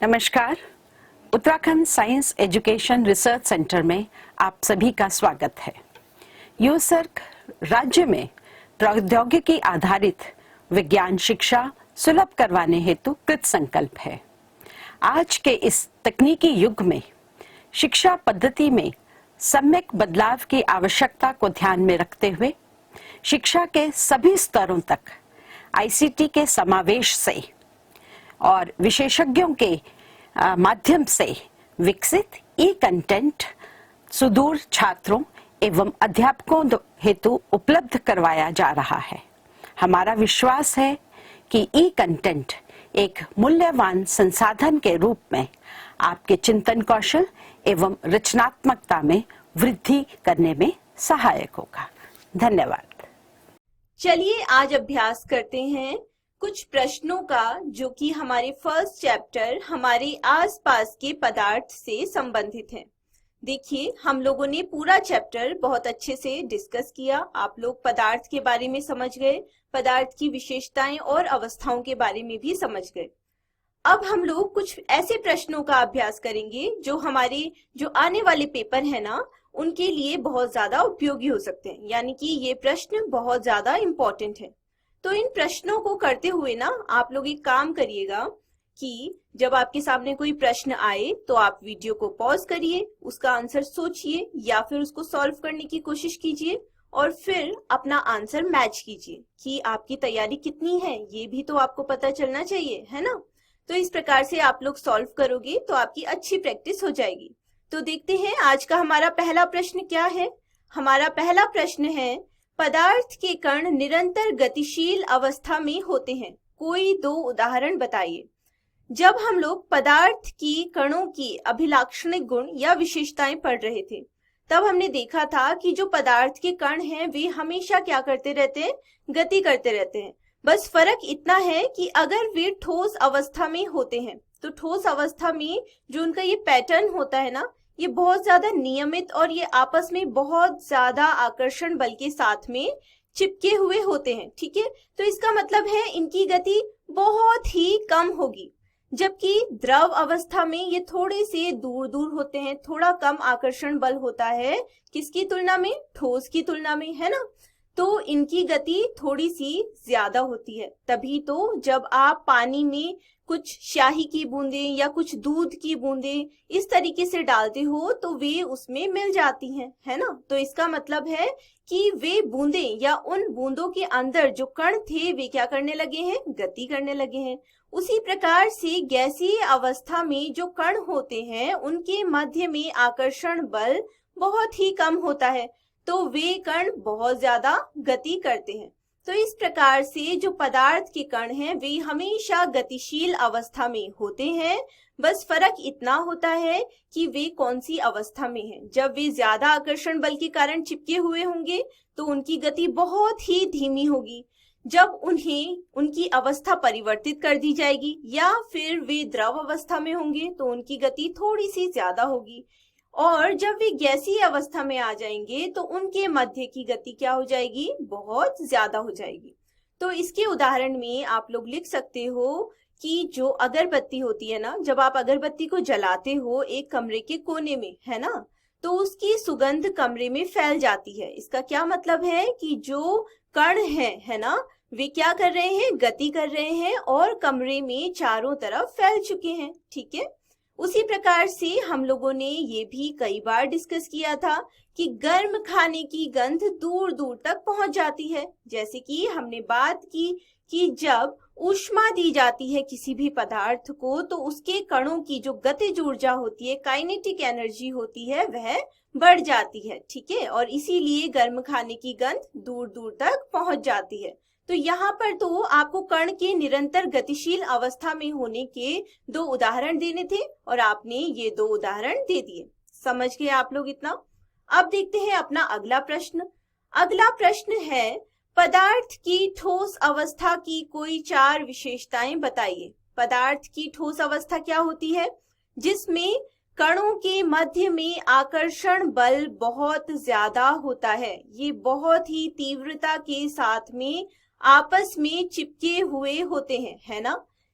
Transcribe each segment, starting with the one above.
नमस्कार। Uttarakhand science education research centre में आप सभी का स्वागत है। यूसर्क राज्य में प्रौद्योगिकी आधारित विज्ञान शिक्षा सुलभ करवाने हेतु कृत संकल्प है। आज के इस तकनीकी युग में शिक्षा पद्धति में सम्यक बदलाव की आवश्यकता को ध्यान में रखते हुए शिक्षा के सभी स्तरों तक आईसीटी के समावेश से और विशेषज्ञों के माध्यम से विकसित ई कंटेंट सुदूर छात्रों एवं अध्यापकों हेतु उपलब्ध करवाया जा रहा है। हमारा विश्वास है कि ई कंटेंट एक मूल्यवान संसाधन के रूप में आपके चिंतन कौशल एवं रचनात्मकता में वृद्धि करने में सहायक होगा। धन्यवाद। चलिए आज अभ्यास करते हैं कुछ प्रश्नों का जो कि हमारे फर्स्ट चैप्टर हमारे आसपास के पदार्थ से संबंधित है। देखिए, हम लोगों ने पूरा चैप्टर बहुत अच्छे से डिस्कस किया। आप लोग पदार्थ के बारे में समझ गए, पदार्थ की विशेषताएं और अवस्थाओं के बारे में भी समझ गए। अब हम लोग कुछ ऐसे प्रश्नों का अभ्यास करेंगे जो हमारे जो आने वाले पेपर है ना, उनके लिए बहुत ज्यादा उपयोगी हो सकते हैं, यानी कि ये प्रश्न बहुत ज्यादा इम्पोर्टेंट है। तो इन प्रश्नों को करते हुए ना आप लोग एक काम करिएगा कि जब आपके सामने कोई प्रश्न आए तो आप वीडियो को पॉज करिए, उसका आंसर सोचिए या फिर उसको सॉल्व करने की कोशिश कीजिए और फिर अपना आंसर मैच कीजिए कि आपकी तैयारी कितनी है, ये भी तो आपको पता चलना चाहिए, है ना। तो इस प्रकार से आप लोग सॉल्व करोगे तो आपकी अच्छी प्रैक्टिस हो जाएगी। तो देखते हैं आज का हमारा पहला प्रश्न क्या है। हमारा पहला प्रश्न है, पदार्थ के कण निरंतर गतिशील अवस्था में होते हैं, कोई दो उदाहरण बताइए। जब हम लोग पदार्थ की कणों की अभिलाक्षणिक गुण या विशेषताएं पढ़ रहे थे तब हमने देखा था कि जो पदार्थ के कण हैं वे हमेशा क्या करते रहते हैं, गति करते रहते हैं। बस फर्क इतना है कि अगर वे ठोस अवस्था में होते हैं तो ठोस अवस्था में जो उनका ये पैटर्न होता है ना, ये बहुत ज्यादा नियमित और ये आपस में बहुत ज्यादा आकर्षण बल के साथ में चिपके हुए होते हैं। ठीक है, तो इसका मतलब है इनकी गति बहुत ही कम होगी, जबकि द्रव अवस्था में ये थोड़े से दूर दूर होते हैं, थोड़ा कम आकर्षण बल होता है किसकी तुलना में, ठोस की तुलना में, है ना। तो इनकी गति थोड़ी सी ज्यादा होती है। तभी तो जब आप पानी में कुछ स्याही की बूंदें या कुछ दूध की बूंदें इस तरीके से डालते हो तो वे उसमें मिल जाती हैं, है ना। तो इसका मतलब है कि वे बूंदें या उन बूंदों के अंदर जो कण थे वे क्या करने लगे हैं, गति करने लगे हैं। उसी प्रकार से गैसीय अवस्था में जो कण होते हैं उनके मध्य में आकर्षण बल बहुत ही कम होता है, तो वे कण बहुत ज्यादा गति करते हैं। तो इस प्रकार से जो पदार्थ के कण हैं वे हमेशा गतिशील अवस्था में होते हैं। बस फर्क इतना होता है कि वे कौन सी अवस्था में हैं। जब वे ज्यादा आकर्षण बल के कारण चिपके हुए होंगे तो उनकी गति बहुत ही धीमी होगी। जब उन्हें उनकी अवस्था परिवर्तित कर दी जाएगी या फिर वे द्रव अवस्था में होंगे तो उनकी गति थोड़ी सी ज्यादा होगी, और जब वे गैसीय अवस्था में आ जाएंगे तो उनके मध्य की गति क्या हो जाएगी, बहुत ज्यादा हो जाएगी। तो इसके उदाहरण में आप लोग लिख सकते हो कि जो अगरबत्ती होती है ना, जब आप अगरबत्ती को जलाते हो एक कमरे के कोने में, है ना, तो उसकी सुगंध कमरे में फैल जाती है। इसका क्या मतलब है कि जो कण है ना, वे क्या कर रहे हैं, गति कर रहे हैं और कमरे में चारों तरफ फैल चुके हैं। ठीक है, उसी प्रकार से हम लोगों ने ये भी कई बार डिस्कस किया था कि गर्म खाने की गंध दूर दूर तक पहुंच जाती है। जैसे कि हमने बात की कि जब ऊष्मा दी जाती है किसी भी पदार्थ को तो उसके कणों की जो गतिज ऊर्जा होती है, काइनेटिक एनर्जी होती है, वह बढ़ जाती है। ठीक है, और इसीलिए गर्म खाने की गंध दूर दूर तक पहुंच जाती है। तो यहाँ पर तो आपको कण के निरंतर गतिशील अवस्था में होने के दो उदाहरण देने थे और आपने ये दो उदाहरण दे दिए। समझ गए आप लोग इतना। अब देखते हैं अपना अगला प्रश्न। अगला प्रश्न है, पदार्थ की ठोस अवस्था की कोई चार विशेषताएं बताइए। पदार्थ की ठोस अवस्था क्या होती है, जिसमें कणों के मध्य में आकर्षण बल बहुत ज्यादा होता है। ये बहुत ही तीव्रता के साथ में आपस में चिपके हुए होते हैं, है ना।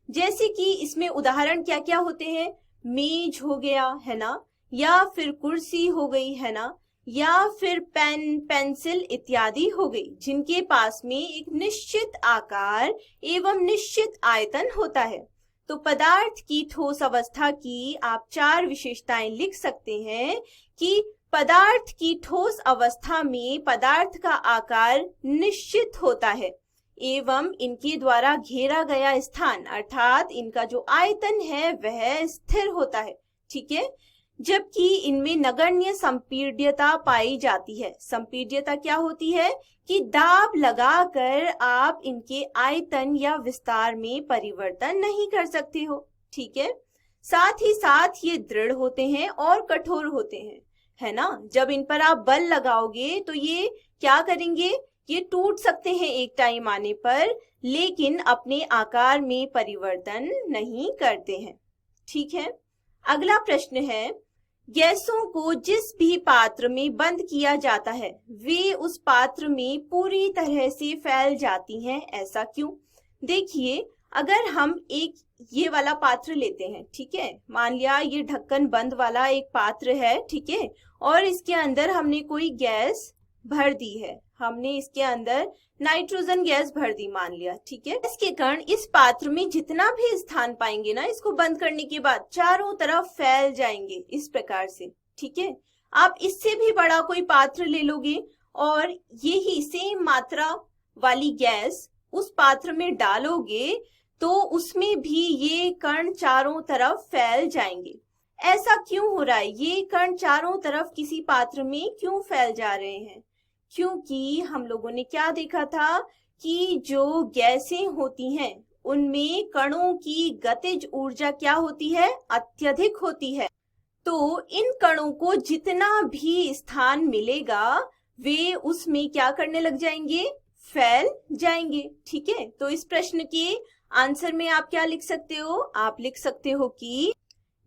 जैसे कि इसमें उदाहरण क्या क्या होते हैं, मेज हो गया है ना, या फिर कुर्सी हो गई है ना, या फिर पेन, पेंसिल इत्यादि हो गई, जिनके पास में एक निश्चित आकार एवं निश्चित आयतन होता है। तो पदार्थ की ठोस अवस्था की आप 4 विशेषताएं लिख सकते हैं कि पदार्थ की ठोस अवस्था में पदार्थ का आकार निश्चित होता है एवं इनके द्वारा घेरा गया स्थान अर्थात इनका जो आयतन है वह स्थिर होता है। ठीक है, जबकि इनमें नगण्य संपीड्यता पाई जाती है। संपीड्यता क्या होती है कि दाब लगाकर आप इनके आयतन या विस्तार में परिवर्तन नहीं कर सकते हो। ठीक है, साथ ही साथ ये दृढ़ होते हैं और कठोर होते हैं, है ना। जब इन पर आप बल लगाओगे तो ये क्या करेंगे, ये टूट सकते हैं एक टाइम आने पर, लेकिन अपने आकार में परिवर्तन नहीं करते हैं। ठीक है, अगला प्रश्न है, गैसों को जिस भी पात्र में बंद किया जाता है वे उस पात्र में पूरी तरह से फैल जाती हैं, ऐसा क्यों? देखिए, अगर हम एक ये वाला पात्र लेते हैं, ठीक है, मान लिया ये ढक्कन बंद वाला एक पात्र है, ठीक है, और इसके अंदर हमने कोई गैस भर दी है, हमने इसके अंदर नाइट्रोजन गैस भर दी मान लिया। ठीक है, इसके कारण इस पात्र में जितना भी स्थान पाएंगे ना, इसको बंद करने के बाद चारों तरफ फैल जाएंगे इस प्रकार से। ठीक है, आप इससे भी बड़ा कोई पात्र ले लोगे और यही सेम मात्रा वाली गैस उस पात्र में डालोगे तो उसमें भी ये कण चारों तरफ फैल जाएंगे। ऐसा क्यों हो रहा है, ये कण चारों तरफ किसी पात्र में क्यों फैल जा रहे हैं? क्योंकि हम लोगों ने क्या देखा था कि जो गैसें होती हैं उनमें कणों की गतिज ऊर्जा क्या होती है, अत्यधिक होती है। तो इन कणों को जितना भी स्थान मिलेगा वे उसमें क्या करने लग जाएंगे, फैल जाएंगे। ठीक है, तो इस प्रश्न के आंसर में आप क्या लिख सकते हो, आप लिख सकते हो कि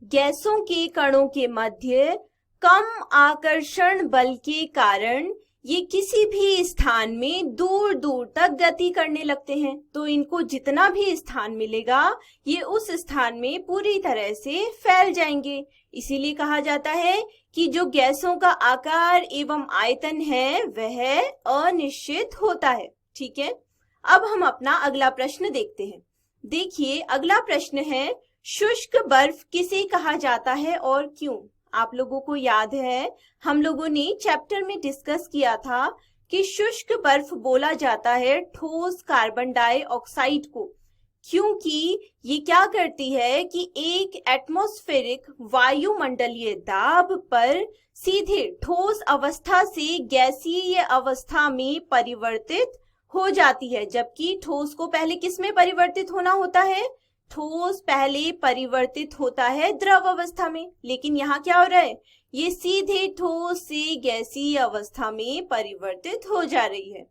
गैसों के कणों के मध्य कम आकर्षण बल के कारण ये किसी भी स्थान में दूर दूर तक गति करने लगते हैं। तो इनको जितना भी स्थान मिलेगा ये उस स्थान में पूरी तरह से फैल जाएंगे। इसीलिए कहा जाता है कि जो गैसों का आकार एवं आयतन है वह अनिश्चित होता है। ठीक है, अब हम अपना अगला प्रश्न देखते हैं। देखिए, अगला प्रश्न है, शुष्क बर्फ किसे कहा जाता है और क्यों? आप लोगों को याद है हम लोगों ने चैप्टर में डिस्कस किया था कि शुष्क बर्फ बोला जाता है ठोस कार्बन डाइऑक्साइड को, क्योंकि ये क्या करती है कि एक एटमॉस्फेरिक वायुमंडलीय दाब पर सीधे ठोस अवस्था से गैसीय अवस्था में परिवर्तित हो जाती है, जबकि ठोस को पहले किस में परिवर्तित होना होता है, ठोस पहले परिवर्तित होता है द्रव अवस्था में, लेकिन यहाँ क्या हो रहा है, ये सीधे ठोस से गैसीय अवस्था में परिवर्तित हो जा रही है।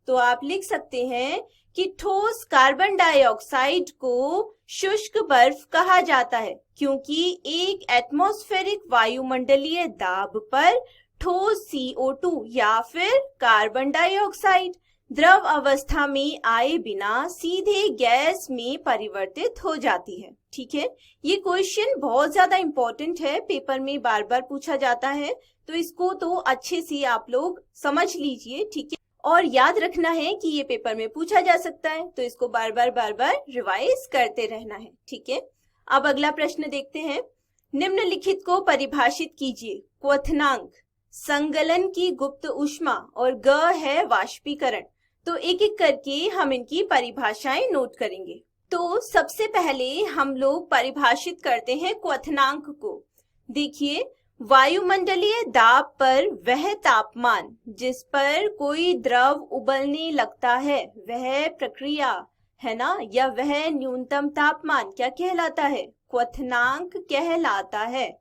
तो आप लिख सकते हैं कि ठोस कार्बन डाइऑक्साइड को शुष्क बर्फ कहा जाता है, क्योंकि एक एटमॉस्फेरिक वायुमंडलीय दाब पर ठोस CO2 या फिर कार्बन डाइऑक्साइड द्रव अवस्था में आए बिना सीधे गैस में परिवर्तित हो जाती है। ठीक है, ये क्वेश्चन बहुत ज्यादा इंपॉर्टेंट है, पेपर में बार बार पूछा जाता है, तो इसको तो अच्छे से आप लोग समझ लीजिए। ठीक है, और याद रखना है कि ये पेपर में पूछा जा सकता है, तो इसको बार बार रिवाइज करते रहना है। ठीक है, अब अगला प्रश्न देखते हैं। निम्नलिखित को परिभाषित कीजिए। क्वथनांक, संगलन की गुप्त ऊष्मा और ग है वाष्पीकरण। तो एक एक करके हम इनकी परिभाषाएं नोट करेंगे। तो सबसे पहले हम लोग परिभाषित करते हैं क्वथनांक को। देखिए, वायुमंडलीय दाब पर वह तापमान जिस पर कोई द्रव उबलने लगता है वह प्रक्रिया है ना, या वह न्यूनतम तापमान क्या कहलाता है, क्वथनांक कहलाता है।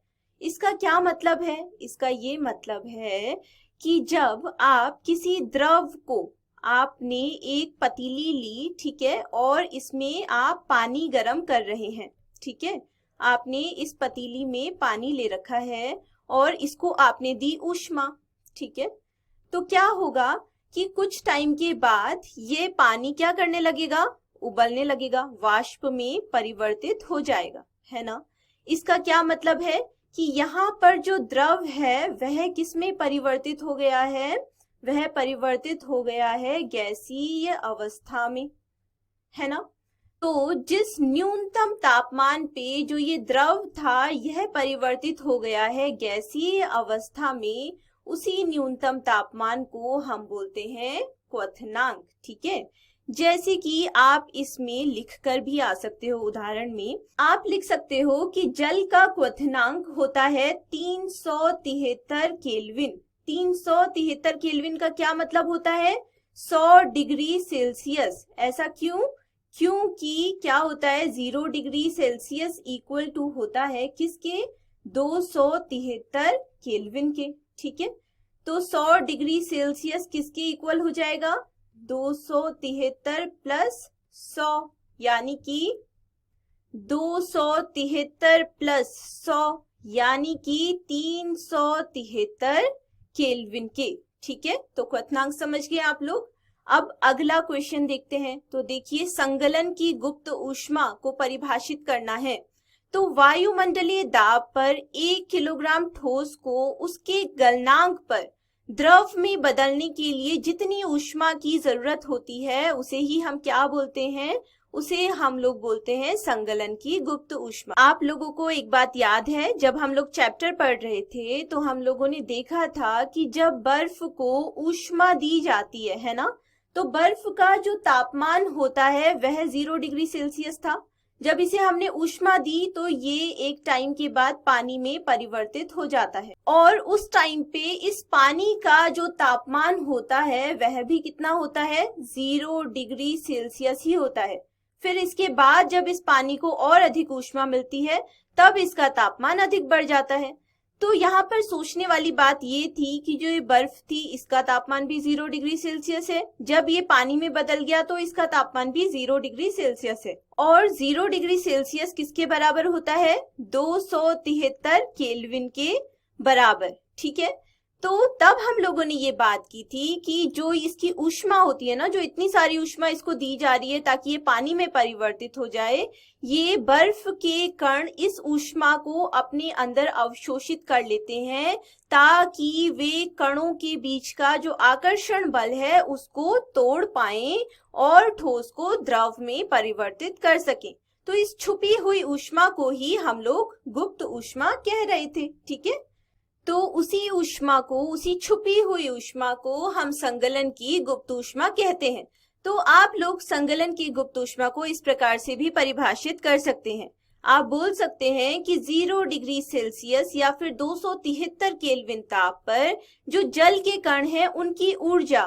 इसका क्या मतलब है, इसका ये मतलब है कि जब आप किसी द्रव को, आपने एक पतीली ली, ठीक है, और इसमें आप पानी गर्म कर रहे हैं। ठीक है, आपने इस पतीली में पानी ले रखा है और इसको आपने दी ऊष्मा। ठीक है, तो क्या होगा कि कुछ टाइम के बाद ये पानी क्या करने लगेगा, उबलने लगेगा, वाष्प में परिवर्तित हो जाएगा, है ना। इसका क्या मतलब है कि यहाँ पर जो द्रव है वह किस में परिवर्तित हो गया है, वह परिवर्तित हो गया है गैसीय अवस्था में, है ना। तो जिस न्यूनतम तापमान पे जो ये द्रव था यह परिवर्तित हो गया है गैसीय अवस्था में, उसी न्यूनतम तापमान को हम बोलते हैं क्वथनांक, ठीक है। जैसे कि आप इसमें लिखकर भी आ सकते हो, उदाहरण में आप लिख सकते हो कि जल का क्वथनांक होता है 373 केल्विन। 373 केल्विन का क्या मतलब होता है, 100 डिग्री सेल्सियस। ऐसा क्यों, क्योंकि क्या होता है 0 डिग्री सेल्सियस इक्वल टू होता है किसके, 273 केल्विन के, ठीक है। तो 100 डिग्री सेल्सियस किसके इक्वल हो जाएगा, 273 प्लस 100, यानी कि 273 प्लस 100 यानी कि 373 केल्विन के, ठीक है। तो क्वथनांक समझ गए आप लोग। अब अगला क्वेश्चन देखते हैं। तो देखिए, संगलन की गुप्त ऊष्मा को परिभाषित करना है। तो वायुमंडलीय दाब पर 1 किलोग्राम ठोस को उसके गलनांक पर द्रव में बदलने के लिए जितनी ऊष्मा की जरूरत होती है उसे ही हम क्या बोलते हैं, उसे हम लोग बोलते हैं संगलन की गुप्त ऊष्मा। आप लोगों को एक बात याद है, जब हम लोग चैप्टर पढ़ रहे थे तो हम लोगों ने देखा था कि जब बर्फ को ऊष्मा दी जाती है ना, तो बर्फ का जो तापमान होता है वह 0 डिग्री सेल्सियस था। जब इसे हमने ऊष्मा दी तो ये एक टाइम के बाद पानी में परिवर्तित हो जाता है, और उस टाइम पे इस पानी का जो तापमान होता है वह भी कितना होता है, 0 डिग्री सेल्सियस ही होता है। फिर इसके बाद जब इस पानी को और अधिक ऊष्मा मिलती है तब इसका तापमान अधिक बढ़ जाता है। तो यहाँ पर सोचने वाली बात ये थी कि जो ये बर्फ थी इसका तापमान भी 0 डिग्री सेल्सियस है, जब ये पानी में बदल गया तो इसका तापमान भी 0 डिग्री सेल्सियस है, और 0 डिग्री सेल्सियस किसके बराबर होता है, 273 केल्विन के बराबर, ठीक है। तो तब हम लोगों ने ये बात की थी कि जो इसकी ऊष्मा होती है ना, जो इतनी सारी ऊष्मा इसको दी जा रही है ताकि ये पानी में परिवर्तित हो जाए, ये बर्फ के कण इस ऊष्मा को अपने अंदर अवशोषित कर लेते हैं ताकि वे कणों के बीच का जो आकर्षण बल है उसको तोड़ पाएं और ठोस को द्रव में परिवर्तित कर सकें। तो इस छुपी हुई ऊष्मा को ही हम लोग गुप्त ऊष्मा कह रहे थे, ठीक है। तो उसी ऊष्मा को, उसी छुपी हुई ऊष्मा को हम संगलन की गुप्त ऊष्मा कहते हैं। तो आप लोग संगलन की गुप्त ऊष्मा को इस प्रकार से भी परिभाषित कर सकते हैं। आप बोल सकते हैं कि 0 डिग्री सेल्सियस या फिर 273 केल्विन ताप पर जो जल के कण हैं उनकी ऊर्जा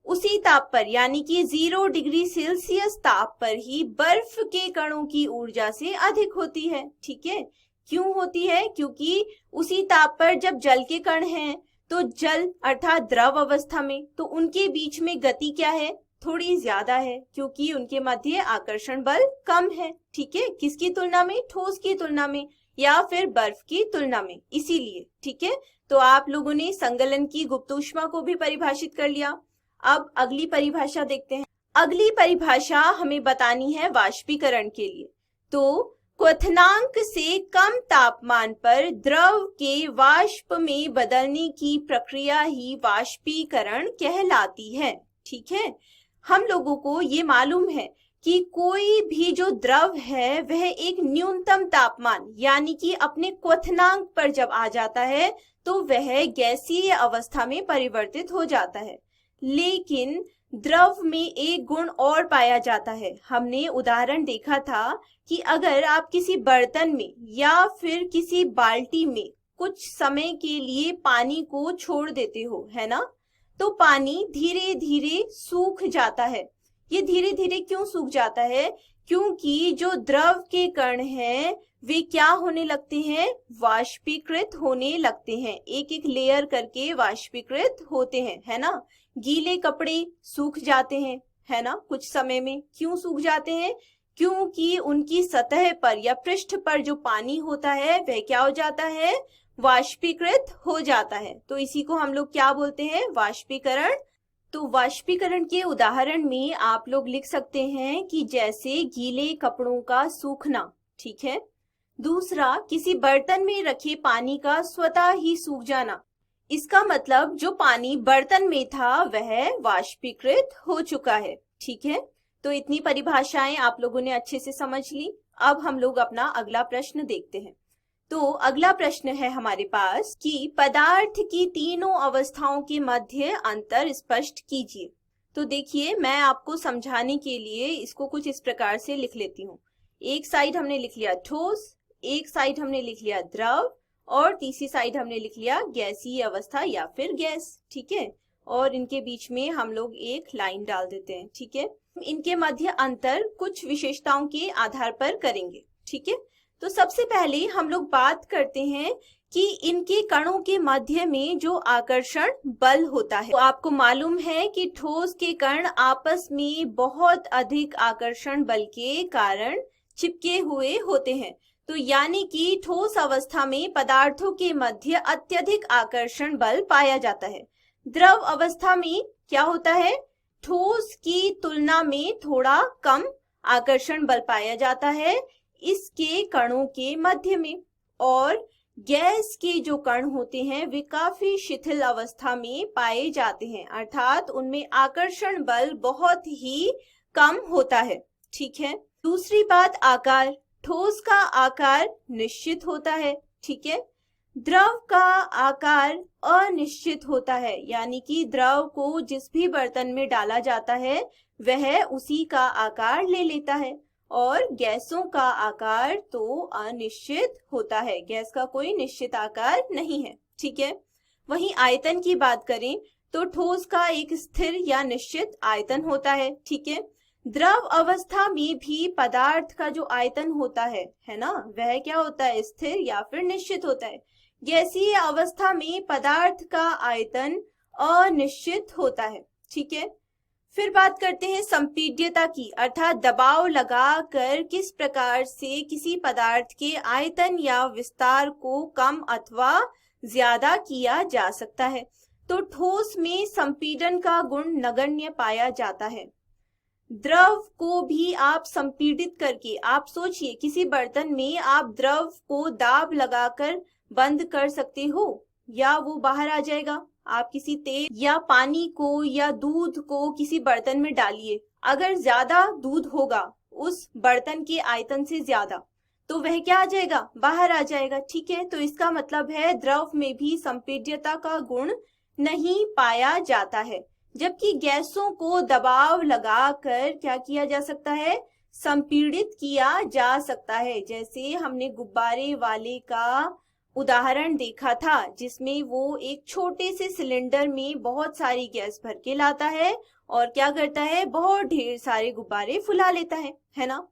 उसी ताप पर यानी कि 0 डिग्री सेल्सियस ताप पर ही बर्फ के कणों की ऊर्जा से अधिक होती है, ठीक है। क्यों होती है, क्योंकि उसी ताप पर जब जल के कण हैं तो जल अर्थात द्रव अवस्था में, तो उनके बीच में गति क्या है, थोड़ी ज्यादा है, क्योंकि उनके मध्य आकर्षण बल कम है, ठीक है। किसकी तुलना में, ठोस की तुलना में या फिर बर्फ की तुलना में, इसीलिए, ठीक है। तो आप लोगों ने संगलन की गुप्त ऊष्मा को भी परिभाषित कर लिया। अब अगली परिभाषा देखते हैं। अगली परिभाषा हमें बतानी है वाष्पीकरण के लिए। तो क्वथनांक से कम तापमान पर द्रव के वाष्प में बदलने की प्रक्रिया ही वाष्पीकरण कहलाती है, ठीक है। हम लोगों को ये मालूम है कि कोई भी जो द्रव है वह एक न्यूनतम तापमान यानी कि अपने क्वथनांक पर जब आ जाता है तो वह गैसीय अवस्था में परिवर्तित हो जाता है। लेकिन द्रव में एक गुण और पाया जाता है। हमने उदाहरण देखा था कि अगर आप किसी बर्तन में या फिर किसी बाल्टी में कुछ समय के लिए पानी को छोड़ देते हो, है ना, तो पानी धीरे धीरे सूख जाता है। ये धीरे धीरे क्यों सूख जाता है, क्योंकि जो द्रव के कण हैं वे क्या होने लगते हैं, वाष्पीकृत होने लगते हैं, एक एक लेयर करके वाष्पीकृत होते हैं, है ना। गीले कपड़े सूख जाते हैं, है ना, कुछ समय में। क्यों सूख जाते हैं, क्योंकि उनकी सतह पर या पृष्ठ पर जो पानी होता है वह क्या हो जाता है, वाष्पीकृत हो जाता है। तो इसी को हम लोग क्या बोलते हैं, वाष्पीकरण। तो वाष्पीकरण के उदाहरण में आप लोग लिख सकते हैं कि जैसे गीले कपड़ों का सूखना, ठीक है। दूसरा, किसी बर्तन में रखे पानी का स्वतः ही सूख जाना। इसका मतलब जो पानी बर्तन में था वह वाष्पीकृत हो चुका है, ठीक है। तो इतनी परिभाषाएं आप लोगों ने अच्छे से समझ ली। अब हम लोग अपना अगला प्रश्न देखते हैं। तो अगला प्रश्न है हमारे पास कि पदार्थ की तीनों अवस्थाओं के मध्य अंतर स्पष्ट कीजिए। तो देखिए, मैं आपको समझाने के लिए इसको कुछ इस प्रकार से लिख लेती हूँ। एक साइड हमने लिख लिया ठोस, एक साइड हमने लिख लिया द्रव, और तीसरी साइड हमने लिख लिया गैसीय अवस्था या फिर गैस, ठीक है। और इनके बीच में हम लोग एक लाइन डाल देते हैं, ठीक है। इनके मध्य अंतर कुछ विशेषताओं के आधार पर करेंगे, ठीक है। तो सबसे पहले हम लोग बात करते हैं कि इनके कणों के मध्य में जो आकर्षण बल होता है। तो आपको मालूम है कि ठोस के कण आपस में बहुत अधिक आकर्षण बल के कारण चिपके हुए होते हैं। तो यानी कि ठोस अवस्था में पदार्थों के मध्य अत्यधिक आकर्षण बल पाया जाता है। द्रव अवस्था में क्या होता है? ठोस की तुलना में थोड़ा कम आकर्षण बल पाया जाता है इसके कणों के मध्य में। और गैस के जो कण होते हैं वे काफी शिथिल अवस्था में पाए जाते हैं, अर्थात उनमें आकर्षण बल बहुत ही कम होता है, ठीक है। दूसरी बात, आकार। ठोस का आकार निश्चित होता है, ठीक है। द्रव का आकार अनिश्चित होता है, यानी कि द्रव को जिस भी बर्तन में डाला जाता है वह उसी का आकार ले लेता है। और गैसों का आकार तो अनिश्चित होता है, गैस का कोई निश्चित आकार नहीं है, ठीक है। वहीं आयतन की बात करें तो ठोस का एक स्थिर या निश्चित आयतन होता है, ठीक है। द्रव अवस्था में भी पदार्थ का जो आयतन होता है ना, वह क्या होता है? स्थिर या फिर निश्चित होता है। गैसीय अवस्था में पदार्थ का आयतन अनिश्चित होता है, ठीक है। फिर बात करते हैं संपीड्यता की, अर्थात दबाव लगाकर किस प्रकार से किसी पदार्थ के आयतन या विस्तार को कम अथवा ज्यादा किया जा सकता है। तो ठोस में संपीडन का गुण नगण्य पाया जाता है। द्रव को भी आप संपीडित करके, आप सोचिए किसी बर्तन में आप द्रव को दाब लगाकर बंद कर सकते हो या वो बाहर आ जाएगा। आप किसी तेल या पानी को या दूध को किसी बर्तन में डालिए, अगर ज्यादा दूध होगा उस बर्तन के आयतन से ज्यादा, तो वह क्या आ जाएगा? बाहर आ जाएगा, ठीक है। तो इसका मतलब है द्रव में भी संपीड्यता का गुण नहीं पाया जाता है, जबकि गैसों को दबाव लगाकर क्या किया जा सकता है? संपीड़ित किया जा सकता है। जैसे हमने गुब्बारे वाले का उदाहरण देखा था, जिसमें वो एक छोटे से सिलेंडर में बहुत सारी गैस भर के लाता है और क्या करता है? बहुत ढेर सारे गुब्बारे फुला लेता है ना।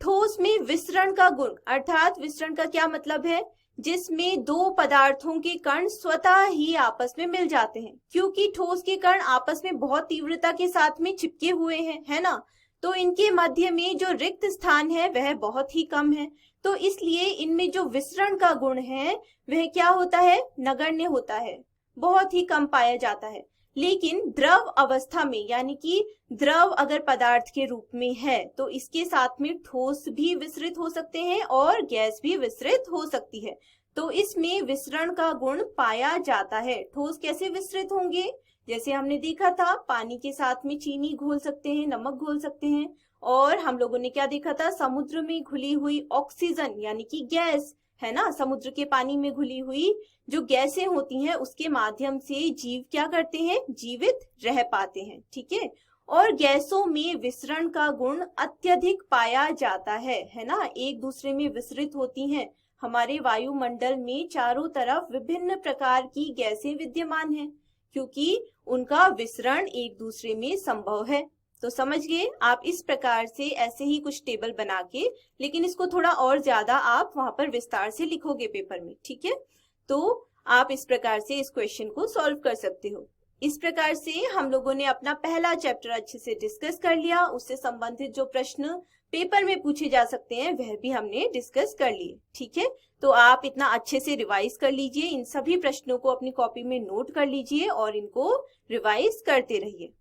ठोस में विसरण का गुण, अर्थात विसरण का क्या मतलब है? जिसमें दो पदार्थों के कण स्वतः ही आपस में मिल जाते हैं, क्योंकि ठोस के कण आपस में बहुत तीव्रता के साथ में चिपके हुए हैं, है ना। तो इनके मध्य में जो रिक्त स्थान है वह बहुत ही कम है, तो इसलिए इनमें जो विसरण का गुण है वह क्या होता है? नगण्य होता है, बहुत ही कम पाया जाता है। लेकिन द्रव अवस्था में, यानी कि द्रव अगर पदार्थ के रूप में है तो इसके साथ में ठोस भी विसरित हो सकते हैं और गैस भी विसरित हो सकती है, तो इसमें विसरण का गुण पाया जाता है। ठोस कैसे विसरित होंगे? जैसे हमने देखा था, पानी के साथ में चीनी घोल सकते हैं, नमक घोल सकते हैं। और हम लोगों ने क्या देखा था? समुद्र में घुली हुई ऑक्सीजन यानी कि गैस, है ना, समुद्र के पानी में घुली हुई जो गैसें होती हैं उसके माध्यम से जीव क्या करते हैं? जीवित रह पाते हैं, ठीक है। और गैसों में विसरण का गुण अत्यधिक पाया जाता है ना, एक दूसरे में विसरित होती हैं। हमारे वायुमंडल में चारों तरफ विभिन्न प्रकार की गैसें विद्यमान हैं, क्योंकि उनका विसरण एक दूसरे में संभव है। तो समझ गए आप? इस प्रकार से ऐसे ही कुछ टेबल बना के, लेकिन इसको थोड़ा और ज्यादा आप वहां पर विस्तार से लिखोगे पेपर में, ठीक है। तो आप इस प्रकार से इस क्वेश्चन को सॉल्व कर सकते हो। इस प्रकार से हम लोगों ने अपना पहला चैप्टर अच्छे से डिस्कस कर लिया, उससे संबंधित जो प्रश्न पेपर में पूछे जा सकते हैं वह भी हमने डिस्कस कर लिए, ठीक है। तो आप इतना अच्छे से रिवाइज कर लीजिए, इन सभी प्रश्नों को अपनी कॉपी में नोट कर लीजिए और इनको रिवाइज करते रहिए।